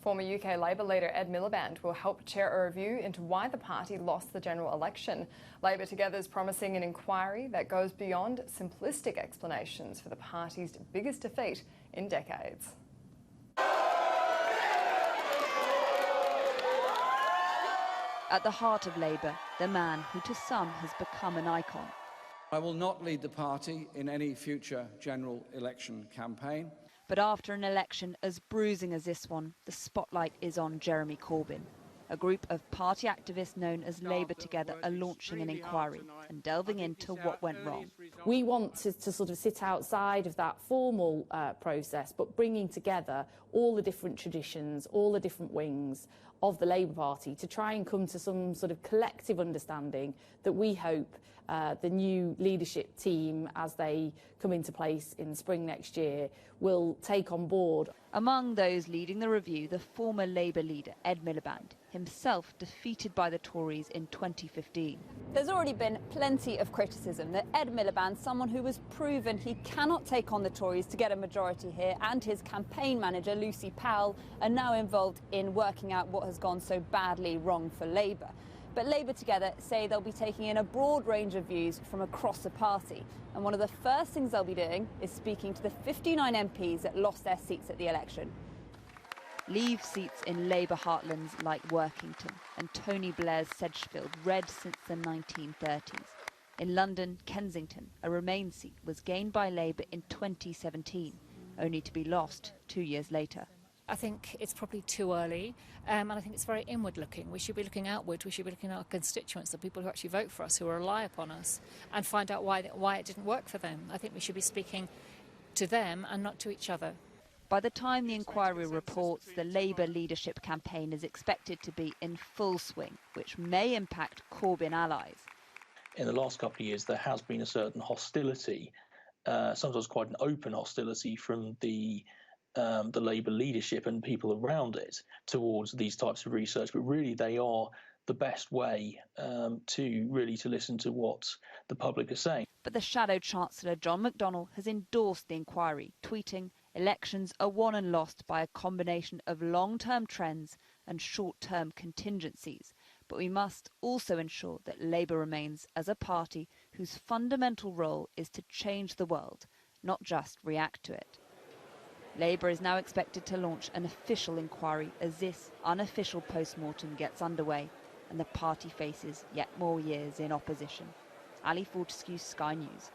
Former UK Labour leader Ed Miliband will help chair a review into why the party lost the general election. Labour Together is promising an inquiry that goes beyond simplistic explanations for the party's biggest defeat in decades. At the heart of Labour, the man who to some has become an icon. I will not lead the party in any future general election campaign. But after an election as bruising as this one, the spotlight is on Jeremy Corbyn. A group of party activists known as Labour Together are launching an inquiry and delving into what went wrong. We want to sort of sit outside of that formal process, but bringing together all the different traditions, all the different wings of the Labour Party to try and come to some sort of collective understanding that we hope the new leadership team, as they come into place in spring next year, will take on board. Among those leading the review, the former Labour leader, Ed Miliband, himself defeated by the Tories in 2015. There's already been plenty of criticism that Ed Miliband, someone who has proven he cannot take on the Tories to get a majority here, and his campaign manager, Lucy Powell, are now involved in working out what has gone so badly wrong for Labour. But Labour Together say they'll be taking in a broad range of views from across the party. And one of the first things they'll be doing is speaking to the 59 MPs that lost their seats at the election. Leave seats in Labour heartlands like Workington and Tony Blair's Sedgefield, red since the 1930s. In London, Kensington, a Remain seat was gained by Labour in 2017, only to be lost 2 years later. I think it's probably too early, and I think it's very inward-looking. We should be looking outward. We should be looking at our constituents, the people who actually vote for us, who rely upon us, and find out why it didn't work for them. I think we should be speaking to them and not to each other. By the time the inquiry reports, the Labour leadership campaign is expected to be in full swing, which may impact Corbyn allies. In the last couple of years, there has been a certain hostility, sometimes quite an open hostility from the Labour leadership and people around it towards these types of research. But really, they are the best way to listen to what the public are saying. But the Shadow Chancellor, John McDonnell, has endorsed the inquiry, tweeting, "Elections are won and lost by a combination of long-term trends and short-term contingencies. But we must also ensure that Labour remains as a party whose fundamental role is to change the world, not just react to it." Labour is now expected to launch an official inquiry as this unofficial post-mortem gets underway and the party faces yet more years in opposition. Ali Fortescue, Sky News.